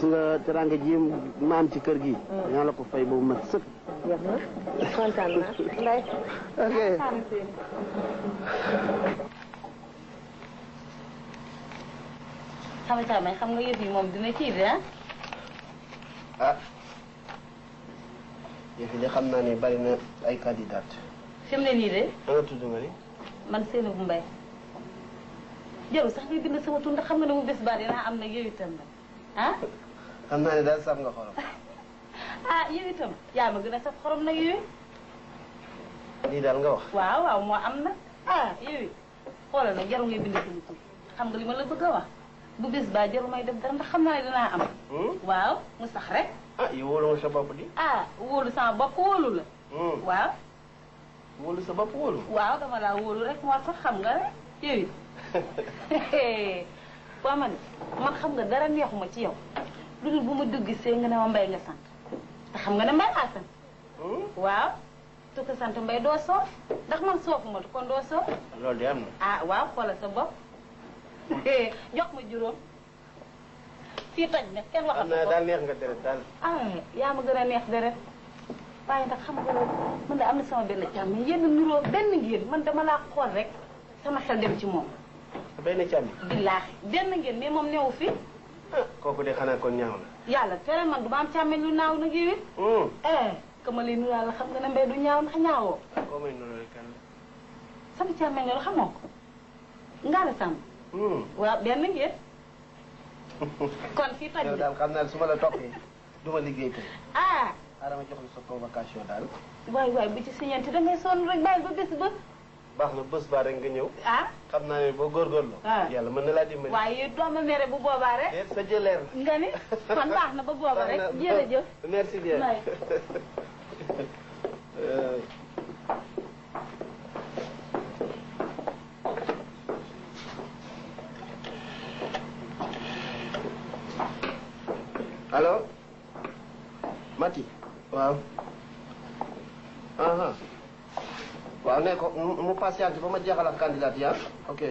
nga teranga ji ma am ci kër gi. ñaa la ko fay boobu mat sëkk. jeex na kontaan naa Ndeye. ok. sama càmmeñ xam nga yëf yi moom dina kii de ah. yëf yi de xam naa ne bari na ay candidat. fi mu ne nii de. da nga tudd nga ni. man Seynabou Mbaye. jarul sax ngay bind sama tur ndax xam nga ne mu bés ba dinaa am nag yow itam nag ah. xam naa ne daal saf nga xorom. ah yow itam yaa ma gën a saf xorom nag yow. lii daal nga wax. waaw waaw moo am nag ah yow xoolal nag jarul ngay bind sama tur xam nga li ma la bëgg a wax bu bés ba jarul may def dara ndax xam naa ne dinaa am. waaw mu sax rek. ah yow wóolu nga sa bopp di. ah wóolu sama bopp wóolu la. waaw. wóolu sa bopp wóolu. waaw dama laa wóolu rek moo tax xam nga rek yow. waaw man xam nga dara neexuma ci yow lu dul bu ma dugg see nga ne ma Mbaye nga sant te xam nga ne Mbaye laa sant. waaw tu ko sant Mbaye doo soof ndax man soofuma kon doo soof. loolu de am na. ah waaw xoolal sa bopp jox ma juróom fii toj na kenn waxatu ko. xam naa daal neex nga deret daal. ah yaa ma gën a neex deret waaye ndax xam nga man de am na sama benn càmm yéen nuroo benn ngeen man dama laa xool rek sama xel dem ci moom. benn càmm. billaahi benn ngeen mais moom newu fi. kooku de xanaa kon ñaaw na. yàlla tere man du ma am càmmeñ lu naaw nag yow it. que ma lay nuyuwaale xam nga ne Mbaye du ñaaw ndax ñaawoo. koo may nuyuwaale kan la. sama càmmeñ loolu xamoo ko. Ngalla Samb. waaw benn ngeen. kon fii toj yow daal xam naa su ma la toppee du ma liggéey tey. ah. xaaral ma jox la sa convocation daal. waay waay bu ci signante da ngay sonn rek bàyyi ba bés ba. baax na bés ba rek nga ñëw. ah. xam naa ne boo góorgóorloo. yàlla mën na laa dimbali. waaye doo ma mere bu boobaa rek. sa jëleer. nga ni kon baax na ba booba rek jërëjëf. merci bien. allo. Mati. waaw. waaw ne ko mu patiente ba ma jeexal ak candidat yi ok.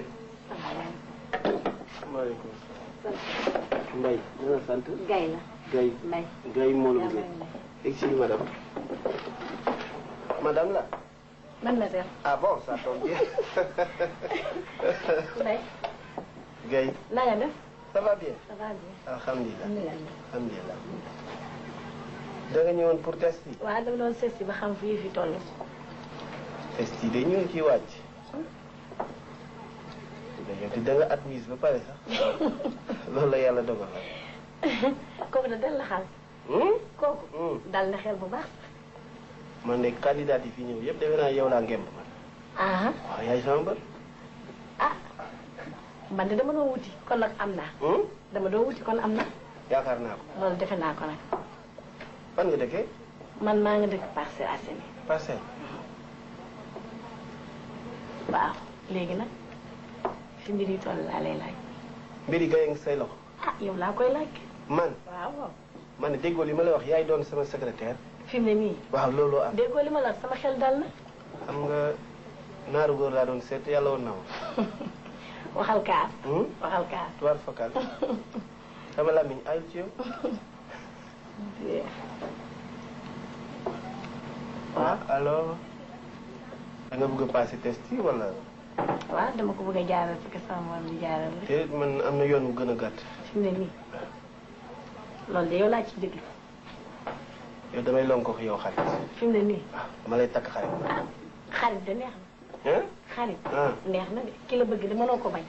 maaleykum salaam. Mbaye dina sant. Gaye la. Gaye. Mbaye. Gaye moo la bëggee. excusez madame. madame la. mademoiselle. ah bon ça tombe bien. Mbaye. Gaye. na nga def. ça va bien. ça va bien. alhamdulilah. alhamdulilah. da nga ñëwoon pour test yi. waaw dama doon seet si ba xam fii fi toll. test yi de ñu ngi ciy wàcc. yow te da nga admise ba pare sax. loolu la yàlla dogal. kooku da dal la xaal. kooku. dal na xel bu baax. man de candidat yi fi ñëw yëpp defe naa yow laa ngemb man. waaw yaay sama mbër. man de dama doon wuti kon nag am naa. dama doon wuti kon am na. yaakaar naa ko. loolu defe naa ko nag. fan nga dëkkee. man maa ngi dëkk Parcelles Assainies. Parcelles. waaw léegi nag fi mbir yi toll laa lay laaj. mbir yi gaye ngi say loxo. yow laa koy laaj. man. waaw. man ne déggoo li ma la wax yaay doon sama secrétaire. fi mu ne nii. waaw looloo am. déggoo li ma la wax sama xel dal na. xam nga naaru góor laa doon seet yàlla woon na ma. waxal kaar. waxal kaar. tuwaar fakal. sama lamiñ ayul ci yow. waaw alors da nga bëgg a passer test yi wala. waaw dama ko bëgg a jaaral parce que sama moom di jaaral rek. te man am na yoon bu gën a gàtt. fi mu ne nii loolu de yow laa ci déglu. yow damay lonkook yow xarit. fi mu ne nii. waaw dama lay takk xarit. xarit de neex na. xarit. neex na de ki la bëgg de mënoo ko bañ.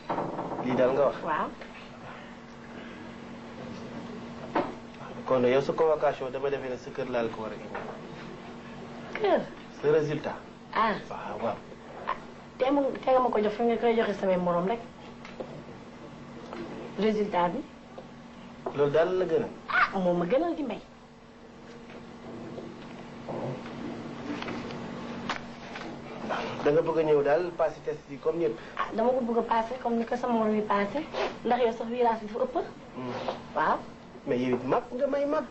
lii daal nga wax. waaw. kon yow sa convocation dama defee ne sa kër laal ko war a indi. kër. sa résultat. waaw waaw. te nga ma ko jox fi nga koy joxe samay morom rek. résultat bi. loolu daal la gën a. moom ma gënal di mbay. da nga bëgg a ñëw daal passé test yi comme ñëpp. dama ko bëgg a passé comme ni ko sama morom yi passé ndax yow sax virage bi dafa ëpp. waaw. mais yow it mag nga may mag.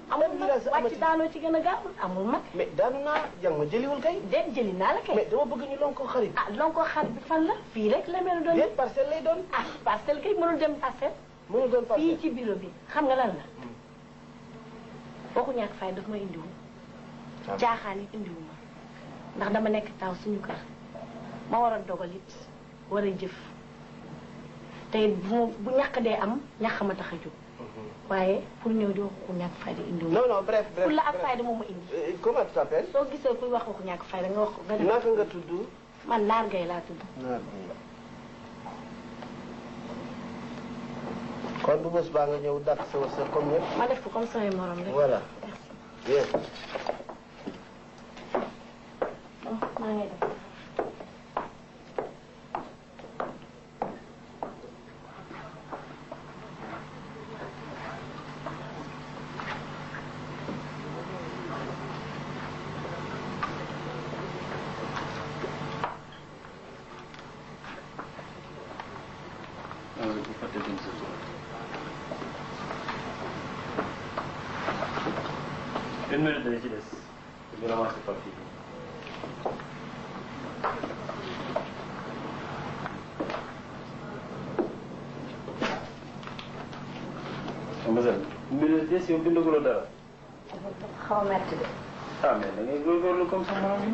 amul mag wàcc daanoo ci gën a gaaw amul mag. mais daanu naa jàng ma jëliwul kay. déet jëli naa la kay. mais dama bëgg ñu lonko xarit. lonko xarit bi fan la. fii rek la mel doon. déet parcelle lay doon. parcelle kay mënul dem parcelle. mënul doon parcelle fii ci bureau bi xam nga lan la. waxu ñàkk fay daf ma indiwul caaxaan it indiwul ma ndax dama nekk taw suñu kër ma war a dogal it war a jëf te bu ñàkk dee am ñàkk ma tax a jóg waaye pour ñëw di waxu ñàkk fay di indiwul non non bref pour la ak fay da moom ma indi comment tu t'appelles soo gisee kuy wax waxu ñàkk fay da nga wax naka nga tudd man Naar Gaye laa tudd kon bu bés baa nga ñëw dàq sa wërsëg comme ñëpp. ma def ko comme samay morom rek. voilà bien. maa ngi def. Une minute de ci des ñu ramasser papier bi. Monsieur mbir des yow bindaguloo dara. xaw a métti de. ah mais da ngay góorgóorlu comme ça morom yi.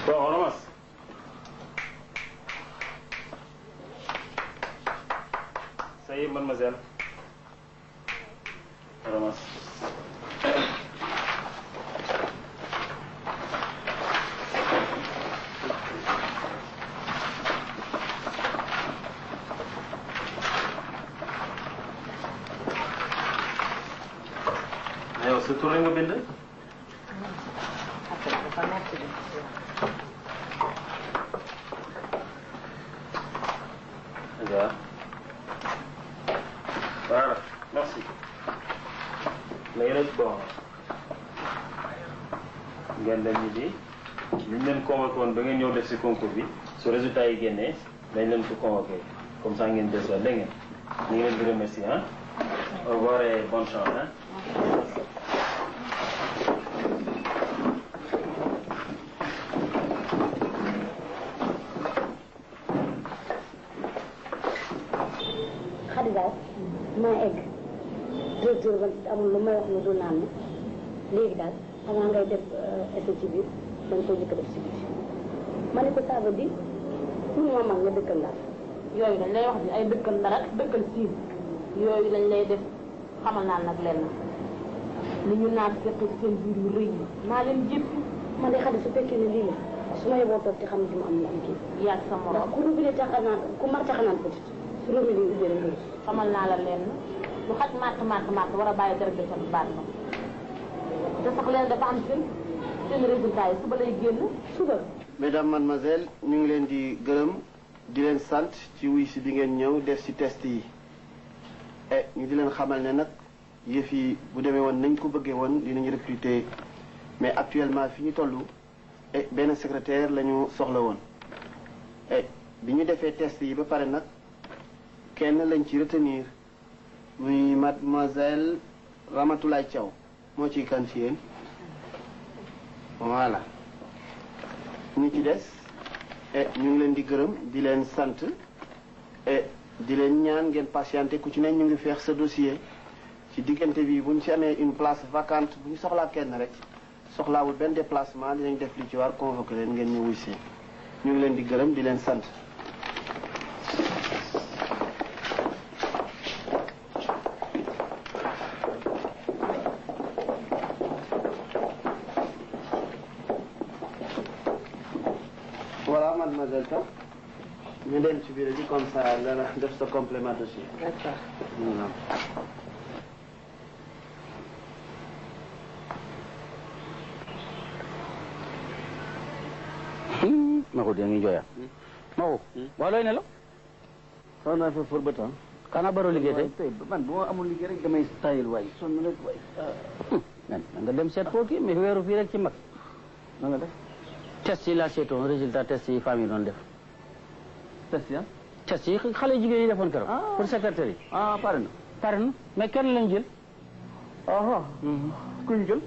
Bon, on ramasse. Ça y est, mademoiselle. On ramasse. Yow sa tur nga bind. Voilà, merci. léegi nag bon ngeen dem ñibbi li ñu leen convoqué woon ba ngeen ñëw def si concours bi su résultat yi génnee dañ leen ko convoqué comme ça ngeen des dégg ngeen ñu ngi leen di remercier ah. Au revoir et bonne chance hein. Khady daal maa egg directeur ba amul lu may wax ne du naan léegi daal avant ngay def essai ci biir da nga koy jëkk def ci biir ma ne ko ça veut dire pour ma mag nga dëkkal Ndar yooyu dañ lay wax ni ay dëkkal Ndar ak dëkkal Siin yooyu lañ lay def xamal naa nag lenn li ñu naan fekk seen biir yu rëy yi maa leen jëpp man de Khady su fekkee ne lii la su ma yeboo toog te xam ne am na am kii yaag sa morom ku rubile taxanaan ku mar taxanaan petit su rubile yi ubbee rek xamal naa la lenn lu xaj màtt war a bàyyi dara defal baat ba te sax leen dafa am seen résultat yi suba lay génn suba. Mesdames, mademoiselles ñu ngi leen di gërëm di leen sant ci wuy si bi ngeen ñëw def si test yi et ñu di leen xamal ne nag yëf yi bu demee woon nañ ko bëggee woon dinañ recruter mais actuellement fi ñu toll et benn secrétaire la ñu soxla woon et bi ñu defee test yi ba pare nag kenn lañ ci retenir muy mademoiselle Ramatoulaye Thiaw moo ciy kan ci yéen voilà ñi ci des et ñu ngi leen di gërëm di leen sant et di leen ñaan ngeen patienté ku ci ne ñu ngi feex sa dossier ci diggante bi bu ñu ci amee une place vacante bu ñu soxlaa kenn rek soxlaawul benn déplacement dinañ def li ci war convoqué leen ngeen ñu wuy si ñu ngi leen di gërëm di leen sant. Voilà, mademoiselle Tam. ñu dem ci biir bi comme ça nga def sa complément dossier. D'accord. Maxu yaa ngi jooya. Maxu. waaw looy ne la. xaw naa fa for ba temps. xanaa baroo liggéey tey. tey man bu ma amul liggéey rek damay tayil waay sonn rek waay. nga dem seet foo kii mais weeru fii rek ci mag. na nga def. test yi laa seetoon résultat test yi femmes yi doon def. test ya. test yi xale jigéen yi defoon keroog. pour secrétaire yi. pare na. pare na mais kenn lañ jël. ku ñu jël.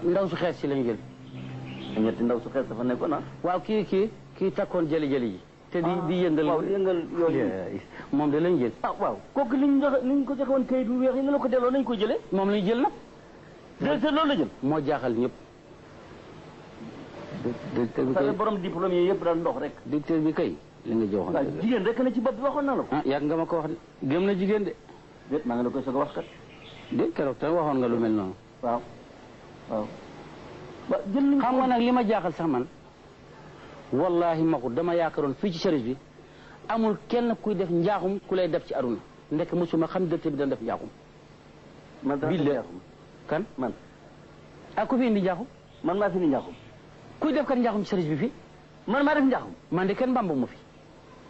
ndaw su xees si lañ jël. ñetti ndaw su xees dafa nekkoon waaw kii takkoon jëli yi. te di yëngal. waaw yëngal yooyu. moom de lañ jël. ah waaw kooku liñ ko joxe woon kayit bu weex yi nga la ko delloo nañ ko jëlee. moom lañ jël nag. directeur loolu la jël. moo jaaxal ñëpp. directeur bi kay borom diplôme yi yëpp daal ndox rek. directeur bi kay li nga joxoon. waaw jigéen rek na ci bopp bi waxoon na la ko. ah yàgg nga ma ko wax de gëm na jigéen de. déet maa ngi la koy soog a wax kat. de keroog te waxoon nga lu mel noonu. waaw waaw. ba jël nañ xam nga nag li ma jaaxal sax man wallahi maxut dama yaakaaroon fii ci service bi amul kenn kuy def njaaxum ku lay def ci aduna ndek mosuma xam directeur bi dana def njaaxum. man daa bii njaaxum kan man. ah ku fi indi njaaxum. man maa fi indi njaaxum. kuy def kan njaaxum ci service bi fii. man maa def njaaxum. man de kenn mbambu ma fi.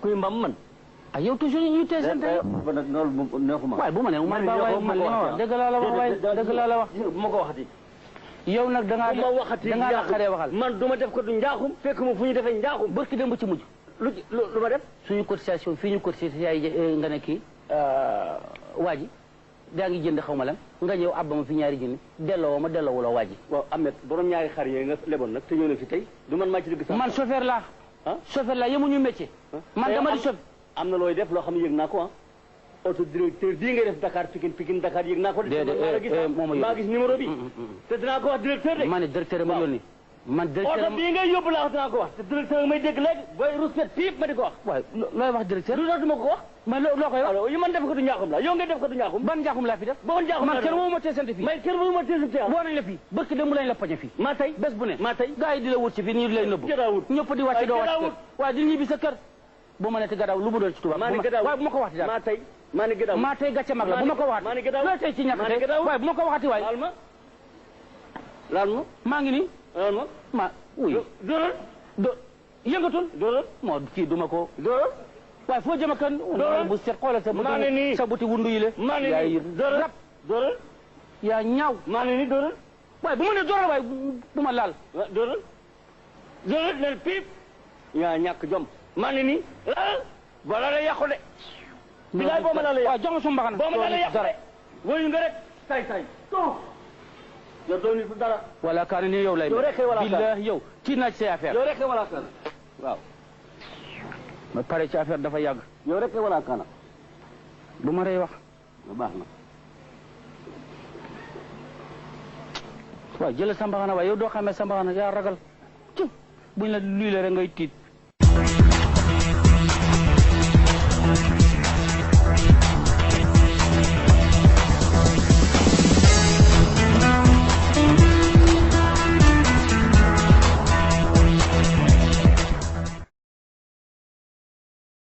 kuy mbam man. ah yow toujours ñu teesante. ba nag loolu moom neexuma. waaye bu ma nee man li ma wax dëgg laa la wax waaye dëgg laa la wax. bu ma ko waxati. yow nag da ngaa bu ma waxati da ngaa naqaree waxal. man du ma def ko du njaaxum. fekk ma fu ñu defee njaaxum. barki dem ba ci mujj. lu ma def. suñu cotisation fii ñu cotisé yaay nga ne kii waa ji daa ngi jënd xaw ma lan nga ñëw abba ma fi ñaari junni delloo ma delloo wala waa ji. waaw Ahmed borom ñaari xar yooyu nga leboon nag te ñëw na fi tey du man maa ci dëgg sax. man chauffeur laa. ah chauffeur laa yemuñu métier. man dama di chauffeur. am na looy def loo xam ne yëg naa ko ah. auto directeur bii ngay def Dakar Pikine Dakar yëg naa ko. maa gis numéro bi. te dinaa ko wax directeur de. ma ne directeur ma yónni. man directeur oto bii ngay yóbbu laa wax dinaa ko wax. te directeur may dégg léegi booy ruspet piip ma di ko wax. waaye looy wax directeur. lu tax du ma ko wax. mais loo koy wax. alors man def ko du njaaxum la yow ngay def ko du njaaxum. ban njaaxum laa fi def. bon njaaxum man kenn woo ma teesante fii. mais kenn woo ma teesante fii. woo nañ la fii bëkk dem lañ la poñe fii. maa tey bés bu ne. maa tey gars yi di la wut ci fii nii di lay nëbbu. gëdaawut ñëpp di wàcc doo wàcc kër. waaye di ñibbi sa kër. bu ma ne te gadaaw lu mu doon ci tubaab. maa ne gadaaw waaye bu ma ko waxati daal. maa tey maa ne gadaaw maa tey gàcce mag la bu ma ko waxati. maa ne gadaaw looy tey ci ñàkk tey waaye bu ma ko waxati waaye. laal ma maa ngi nii. laal ma ma oui. dóoral yëngatul. dóoral moo kii duma ko. dóoral waaye foo jëm a kan. dóoral bu set xoolal sa maa ne nii sa buti wundu yi le. maa ne nii dóoral rab dóoral yaa ñaaw. maa ne nii dóoral waaye bu ma nee dóoral waaye bu ma laal. dóoral dóoral nel piip yaa ñàkk jom maa ne nii laal bala la yàqu de. bilaay boo ma la yàqu waaw jox ma su mbaxana. boo ma la yàqu de woyu nga rek tay to yow doo nit dara. wala kaana ni yow lay. yow rek wala kaana billahi yow kii naa ci say affaire. yow rek wala kaana waaw. ma pare ci affaire dafa yàgg. yow rek wala kaana. du ma rey wax. baax na. waaw jëlal sa mbaxana waaye yow doo xamee sa mbaxana yaa ragal. buñ la luy la rek ngay tiit.